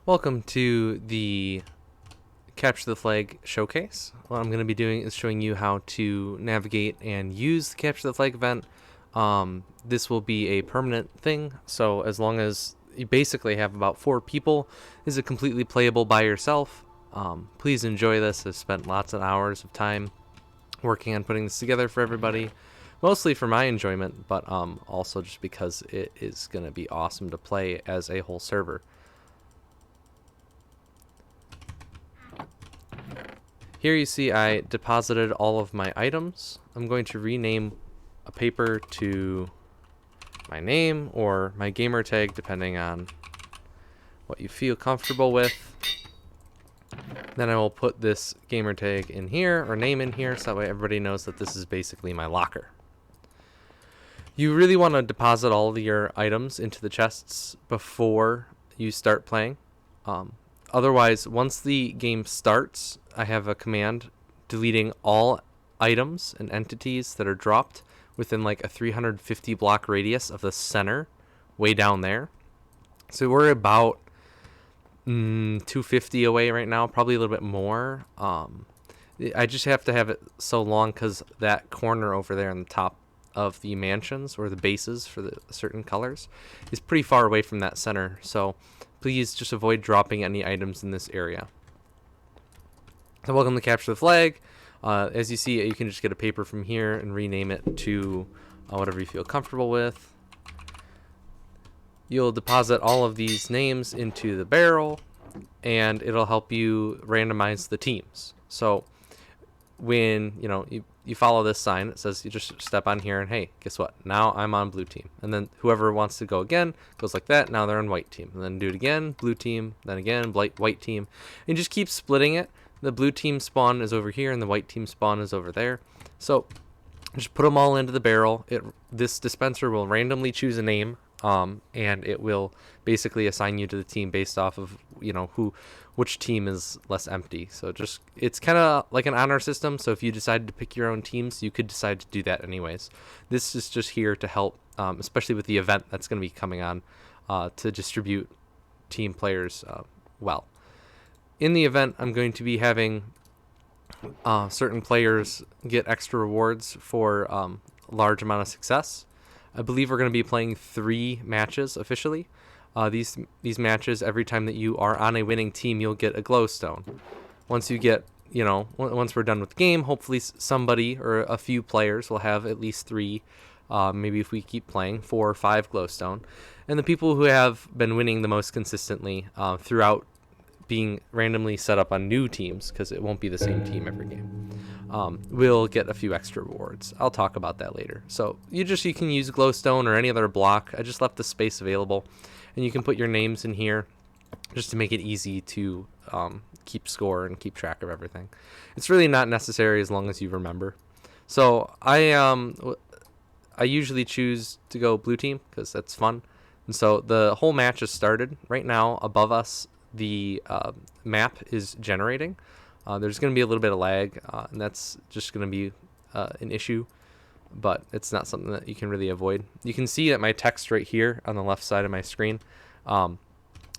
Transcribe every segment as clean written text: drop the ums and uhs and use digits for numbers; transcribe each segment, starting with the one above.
Welcome to the Capture the Flag showcase. What I'm going to be doing is showing you how to navigate and use the Capture the Flag event. This will be a permanent thing, so as long as you basically have about 4 people, is it completely playable by yourself. Please enjoy this. I've spent lots of hours of time working on putting this together for everybody, mostly for my enjoyment, but also just because it is going to be awesome to play as a whole server. Here you see I deposited all of my items. I'm going to rename a paper to my name or my gamer tag, depending on what you feel comfortable with. Then I will put this gamer tag in here or name in here, so that way everybody knows that this is basically my locker. You really want to deposit all of your items into the chests before you start playing. Otherwise, once the game starts, I have a command deleting all items and entities that are dropped within like a 350 block radius of the center, way down there. So we're about 250 away right now, probably a little bit more. I just have to have it so long because that corner over there on the top of the mansions, or the bases for the certain colors, is pretty far away from that center. So please just avoid dropping any items in this area. So welcome to Capture the Flag. As you see, you can just get a paper from here and rename it to whatever you feel comfortable with. You'll deposit all of these names into the barrel, and it'll help you randomize the teams. So when you follow this sign, it says you just step on here and hey, guess what? Now I'm on blue team. And then whoever wants to go again goes like that. Now they're on white team. And then do it again, blue team, then again, white team. And just keep splitting it. The blue team spawn is over here and the white team spawn is over there. So just put them all into the barrel. This dispenser will randomly choose a name, and it will basically assign you to the team based off of which team is less empty. So it's kind of like an honor system. So if you decided to pick your own teams, you could decide to do that anyways. This is just here to help, especially with the event that's going to be coming on, to distribute team players well. In the event, I'm going to be having certain players get extra rewards for a large amount of success. I believe we're going to be playing 3 matches officially. These matches, every time that you are on a winning team, you'll get a glowstone. Once you get, once we're done with the game, hopefully somebody or a few players will have at least 3, maybe if we keep playing, 4 or 5 glowstone. And the people who have been winning the most consistently throughout being randomly set up on new teams, because it won't be the same team every game, will get a few extra rewards. I'll talk about that later. So you can use glowstone or any other block. I just left the space available, and you can put your names in here just to make it easy to keep score and keep track of everything. It's really not necessary as long as you remember. So I usually choose to go blue team because that's fun. And so the whole match has started. Right now above us, the map is generating. There's going to be a little bit of lag, and that's just going to be an issue, but it's not something that you can really avoid. You can see that my text right here on the left side of my screen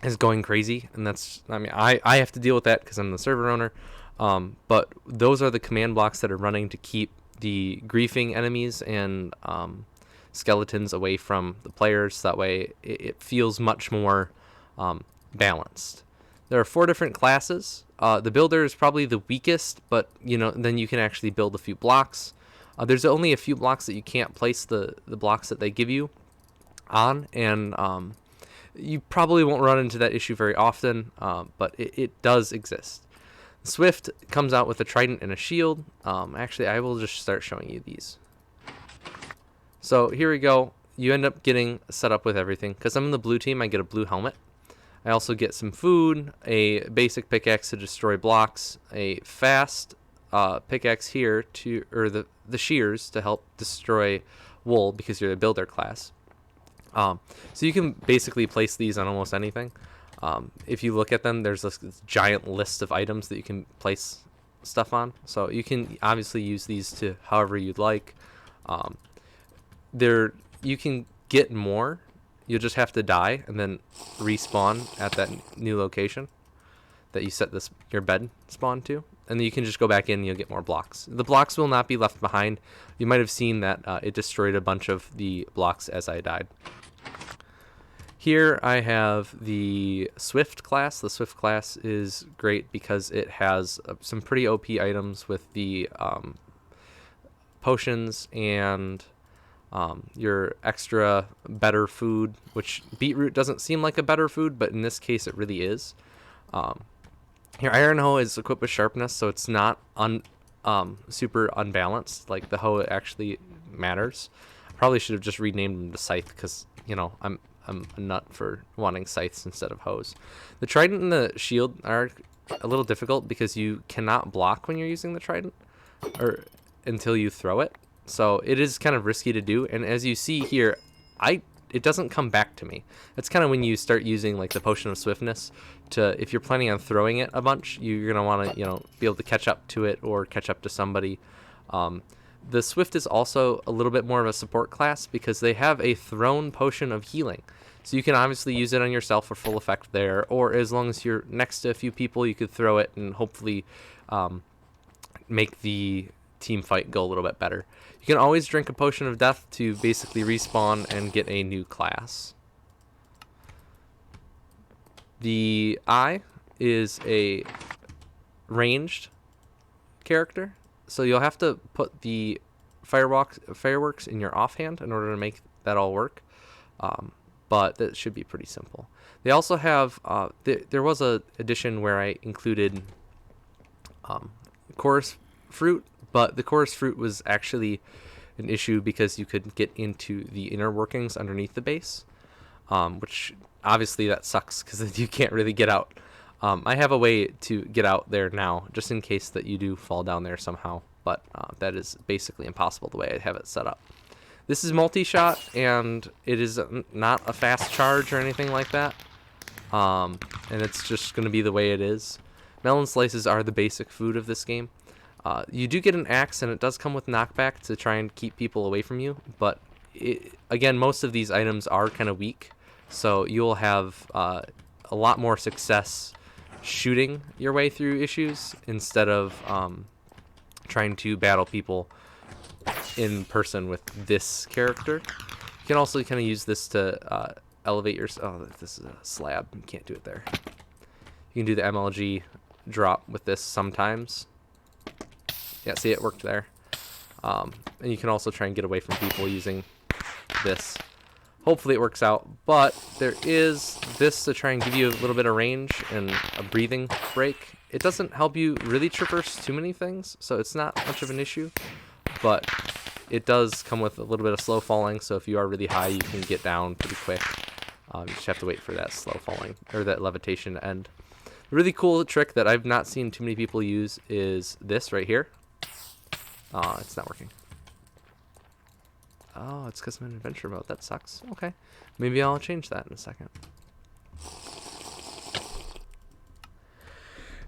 is going crazy, and I have to deal with that because I'm the server owner, but those are the command blocks that are running to keep the griefing enemies and skeletons away from the players. That way it feels much more balanced. There are 4 different classes. The builder is probably the weakest, but then you can actually build a few blocks. There's only a few blocks that you can't place the blocks that they give you on, and you probably won't run into that issue very often, but it does exist. Swift comes out with a trident and a shield. Actually, I will just start showing you these. So here we go. You end up getting set up with everything. Because I'm in the blue team, I get a blue helmet. I also get some food, a basic pickaxe to destroy blocks, a fast pickaxe here or the shears to help destroy wool because you're the builder class. So you can basically place these on almost anything. If you look at them, there's this giant list of items that you can place stuff on. So you can obviously use these to however you'd like. You can get more you'll just have to die and then respawn at that new location that you set your bed spawn to, and then you can just go back in and you'll get more blocks. The blocks will not be left behind. You might have seen that it destroyed a bunch of the blocks as I died. Here I have the Swift class. The Swift class is great because it has some pretty OP items with the potions and your extra better food, which beetroot doesn't seem like a better food, but in this case it really is. Your iron hoe is equipped with sharpness, so it's not super unbalanced. Like, the hoe actually matters. I probably should have just renamed them to scythe because, you know, I'm a nut for wanting scythes instead of hoes. The trident and the shield are a little difficult because you cannot block when you're using the trident or until you throw it. So it is kind of risky to do. And as you see here, it doesn't come back to me. That's kind of when you start using like the potion of swiftness to, if you're planning on throwing it a bunch, you're going to want to, you know, be able to catch up to it or catch up to somebody. The Swift is also a little bit more of a support class because they have a thrown potion of healing. So you can obviously use it on yourself for full effect there, or as long as you're next to a few people, you could throw it and hopefully make the team fight go a little bit better. You can always drink a potion of death to basically respawn and get a new class. The Eye is a ranged character. So you'll have to put the fireworks in your offhand in order to make that all work, but that should be pretty simple. They also have there was a edition where I included chorus fruit, but the chorus fruit was actually an issue because you could get into the inner workings underneath the base, which obviously that sucks because you can't really get out. I have a way to get out there now, just in case that you do fall down there somehow, but that is basically impossible the way I have it set up. This is multi-shot, and it is not a fast charge or anything like that, and it's just going to be the way it is. Melon slices are the basic food of this game. You do get an axe, and it does come with knockback to try and keep people away from you, but again, most of these items are kind of weak, so you'll have a lot more success shooting your way through issues instead of trying to battle people in person with this character. You can also kind of use this to elevate your... Oh, this is a slab. You can't do it there. You can do the MLG drop with this sometimes. Yeah, see, it worked there. And you can also try and get away from people using this. Hopefully it works out, but there is this to try and give you a little bit of range and a breathing break. It doesn't help you really traverse too many things, so it's not much of an issue, but it does come with a little bit of slow falling, so if you are really high, you can get down pretty quick. You just have to wait for that slow falling, or that levitation to end. A really cool trick that I've not seen too many people use is this right here. It's not working. Oh, it's because I'm in adventure mode. That sucks. Okay. Maybe I'll change that in a second.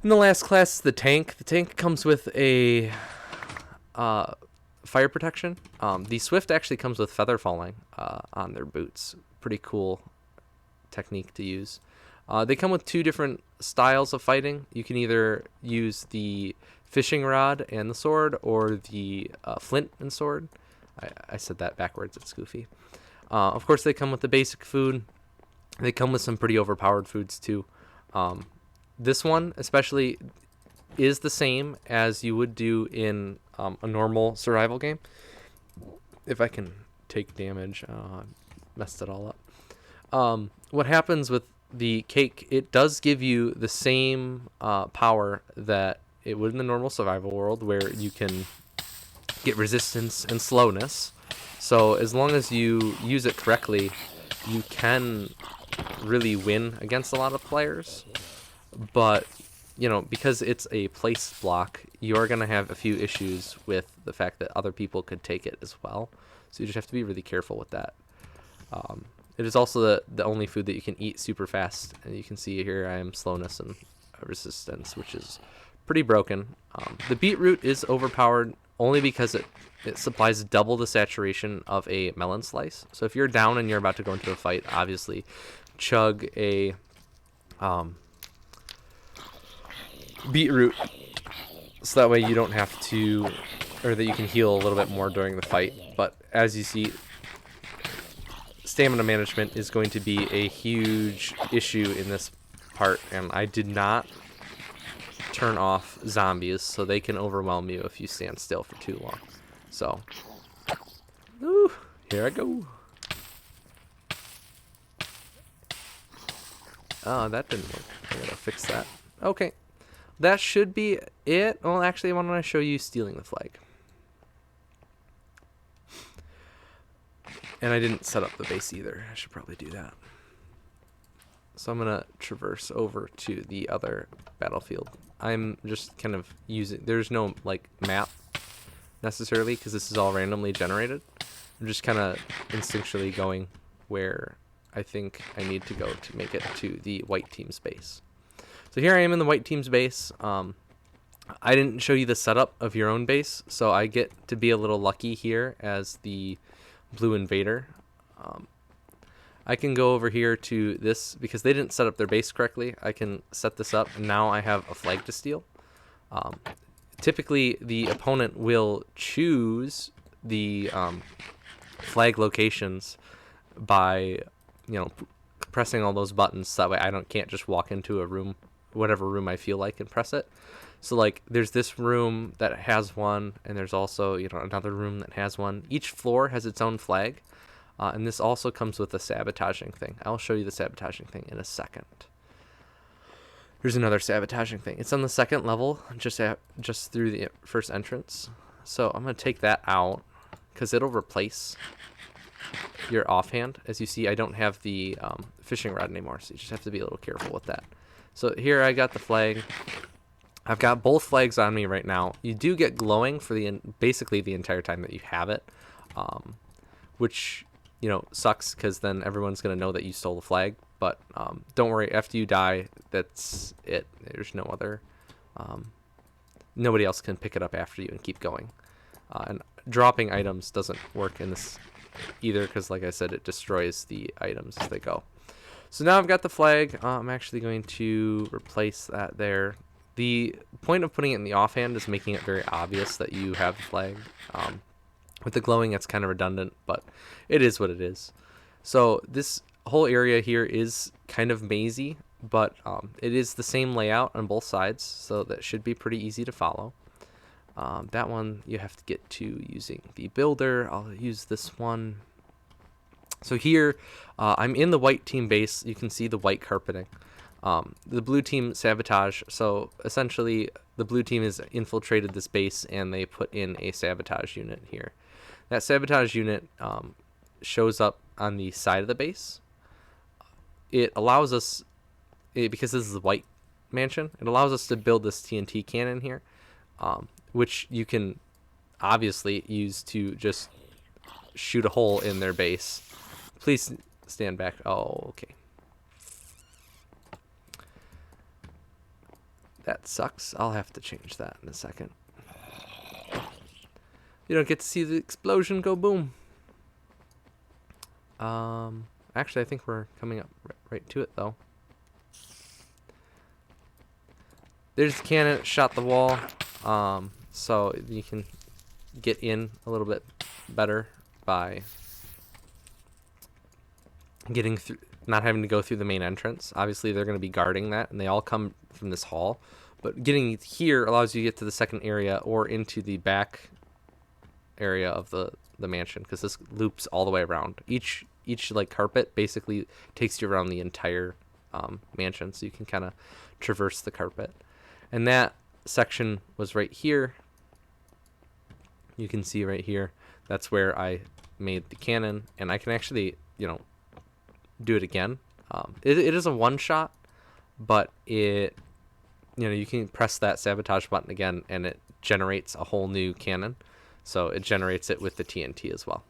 And the last class is the tank. The tank comes with a fire protection. The Swift actually comes with feather falling on their boots. Pretty cool technique to use. They come with two different styles of fighting. You can either use the fishing rod and the sword, or the flint and sword. I said that backwards. It's goofy. Of course, they come with the basic food. They come with some pretty overpowered foods, too. This one, especially, is the same as you would do in a normal survival game. If I can take damage. I messed it all up. What happens with the cake, it does give you the same power that it would in the normal survival world, where you can get resistance and slowness. So as long as you use it correctly, you can really win against a lot of players. But, you know, because it's a place block, you're going to have a few issues with the fact that other people could take it as well. So you just have to be really careful with that. It is also the only food that you can eat super fast. And you can see here I am slowness and resistance, which is pretty broken. The beetroot is overpowered only because it supplies double the saturation of a melon slice. So if you're down and you're about to go into a fight, obviously chug a beetroot, so that way you don't have to, or that you can heal a little bit more during the fight. But as you see, stamina management is going to be a huge issue in this part, and I did not turn off zombies, so they can overwhelm you if you stand still for too long. So, ooh, here I go. Oh, that didn't work. I gotta fix that. Okay, that should be it. Well, actually, I want to show you stealing the flag. And I didn't set up the base either. I should probably do that. So I'm gonna traverse over to the other battlefield. I'm just kind of using, there's no like map necessarily because this is all randomly generated. I'm just kind of instinctually going where I think I need to go to make it to the white team's base. So here I am in the white team's base. I didn't show you the setup of your own base, so I get to be a little lucky here as the blue invader. I can go over here to this because they didn't set up their base correctly. I can set this up, and now I have a flag to steal. Typically, the opponent will choose the flag locations by, pressing all those buttons. So that way, can't just walk into a room, whatever room I feel like, and press it. So like, there's this room that has one, and there's also another room that has one. Each floor has its own flag. And this also comes with a sabotaging thing. I'll show you the sabotaging thing in a second. Here's another sabotaging thing. It's on the second level, just through the first entrance. So I'm going to take that out because it'll replace your offhand. As you see, I don't have the fishing rod anymore, so you just have to be a little careful with that. So here I got the flag. I've got both flags on me right now. You do get glowing for basically the entire time that you have it, which sucks because then everyone's going to know that you stole the flag. But don't worry, after you die, that's it. There's no other, nobody else can pick it up after you and keep going. And dropping items doesn't work in this either because, like I said, it destroys the items as they go. So now I've got the flag. I'm actually going to replace that there. The point of putting it in the offhand is making it very obvious that you have the flag. With the glowing, it's kind of redundant, but it is what it is. So this whole area here is kind of mazy, but it is the same layout on both sides, so that should be pretty easy to follow. That one you have to get to using the builder. I'll use this one. So here, I'm in the white team base. You can see the white carpeting. The blue team sabotage. So essentially, the blue team has infiltrated this base, and they put in a sabotage unit here. That sabotage unit shows up on the side of the base. It allows us, because this is a white mansion, it allows us to build this TNT cannon here, which you can obviously use to just shoot a hole in their base. Please stand back. Oh, okay. That sucks. I'll have to change that in a second. You don't get to see the explosion go boom. Actually, I think we're coming up right to it, though. There's the cannon. It shot the wall. So you can get in a little bit better by getting through, not having to go through the main entrance. Obviously, they're going to be guarding that, and they all come from this hall. But getting here allows you to get to the second area or into the back area of the mansion, because this loops all the way around. Each like carpet basically takes you around the entire mansion, so you can kind of traverse the carpet. And that section was right here. You can see right here, that's where I made the cannon, and I can actually do it again. It is a one shot, but it you can press that sabotage button again, and it generates a whole new cannon. So it generates it with the TNT as well.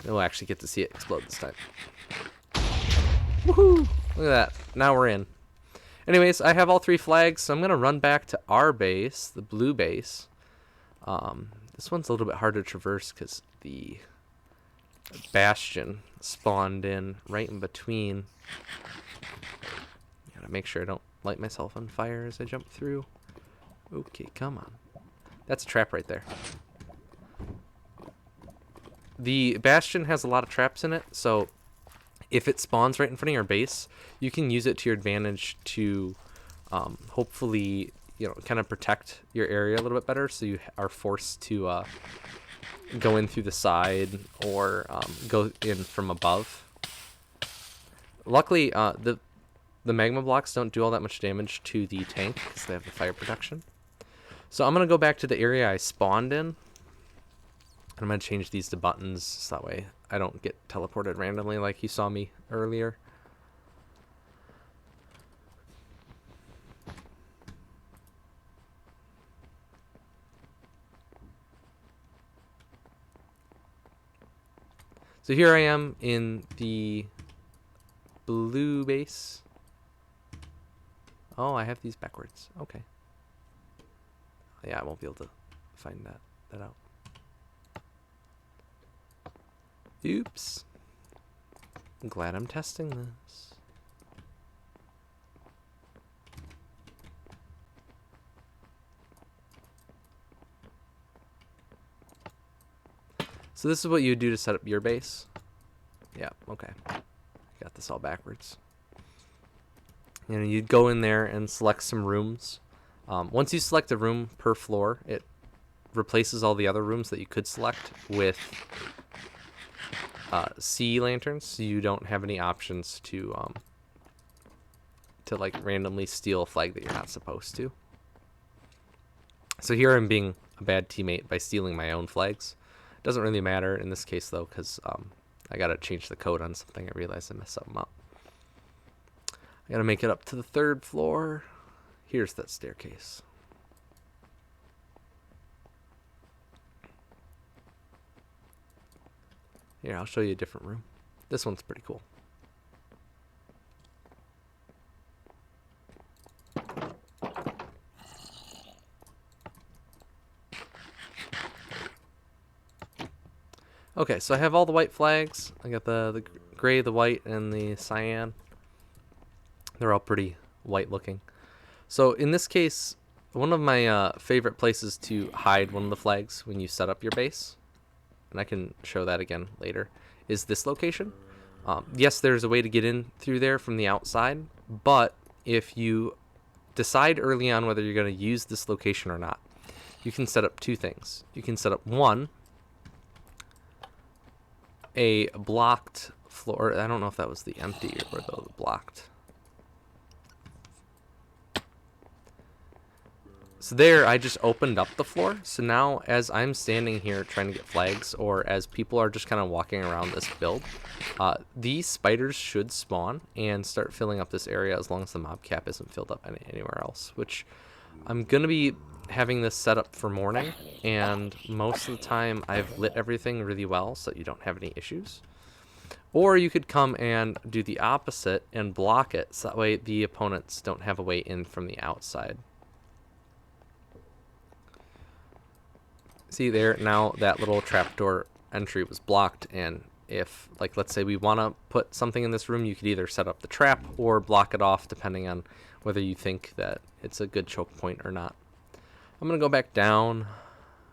We'll actually get to see it explode this time. Woohoo! Look at that. Now we're in. Anyways, I have all 3 flags, so I'm going to run back to our base, the blue base. This one's a little bit hard to traverse because the bastion spawned in right in between. Gotta make sure I don't light myself on fire as I jump through. Okay, come on. That's a trap right there. The bastion has a lot of traps in it, so if it spawns right in front of your base, you can use it to your advantage to hopefully, kind of protect your area a little bit better, so you are forced to go in through the side or go in from above. Luckily, the magma blocks don't do all that much damage to the tank because they have the fire protection. So I'm going to go back to the area I spawned in. I'm going to change these to buttons so that way I don't get teleported randomly like you saw me earlier. So here I am in the blue base. Oh, I have these backwards. Okay. Yeah, I won't be able to find that out. Oops. I'm glad I'm testing this. So this is what you would do to set up your base. Yeah, okay. Got this all backwards. You'd go in there and select some rooms. Once you select a room per floor, it replaces all the other rooms that you could select with sea lanterns, so you don't have any options to like randomly steal a flag that you're not supposed to. So here I'm being a bad teammate by stealing my own flags. Doesn't really matter in this case though, because I gotta change the code on something. I realized I messed something up. I gotta make it up to the 3rd floor. Here's that staircase. Here, I'll show you a different room. This one's pretty cool. Okay, so I have all the white flags. I got the gray, the white, and the cyan. They're all pretty white looking. So in this case, one of my favorite places to hide one of the flags when you set up your base, and I can show that again later, is this location. Yes, there's a way to get in through there from the outside, but if you decide early on whether you're going to use this location or not, you can set up 2 things. You can set up one, a blocked floor. I don't know if that was the empty or the blocked. So there, I just opened up the floor. So now as I'm standing here trying to get flags, or as people are just kind of walking around this build, these spiders should spawn and start filling up this area as long as the mob cap isn't filled up anywhere else, which I'm going to be having this set up for morning, and most of the time I've lit everything really well so that you don't have any issues. Or you could come and do the opposite and block it so that way the opponents don't have a way in from the outside. See there, now that little trapdoor entry was blocked, and if, like, let's say we want to put something in this room, you could either set up the trap or block it off depending on whether you think that it's a good choke point or not. I'm going to go back down.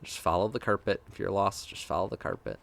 Just follow the carpet. If you're lost, just follow the carpet.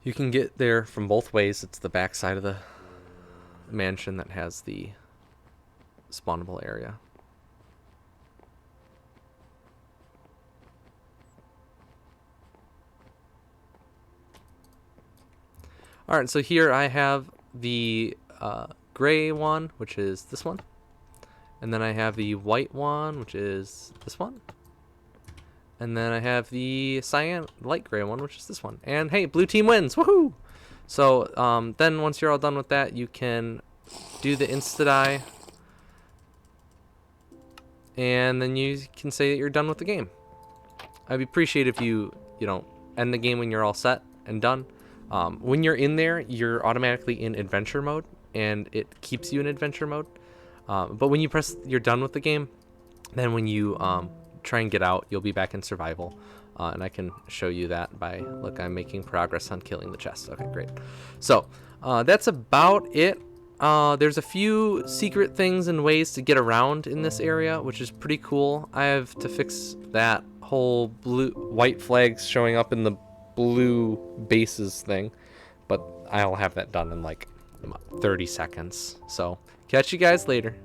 You can get there from both ways. It's the back side of the mansion that has the spawnable area. Alright, so here I have the gray one, which is this one. And then I have the white one, which is this one. And then I have the cyan light gray one, which is this one. And hey, blue team wins! Woohoo! So then once you're all done with that, you can do the insta-die. And then you can say that you're done with the game. I'd appreciate if you end the game when you're all set and done. When you're in there, you're automatically in adventure mode, and it keeps you in adventure mode. But when you press you're done with the game, then when you try and get out, you'll be back in survival. And I can show you that by, look, I'm making progress on killing the chest. Okay, great. So that's about it. There's a few secret things and ways to get around in this area, which is pretty cool. I have to fix that whole white flags showing up in the blue bases thing, but I'll have that done in like 30 seconds. So catch you guys later.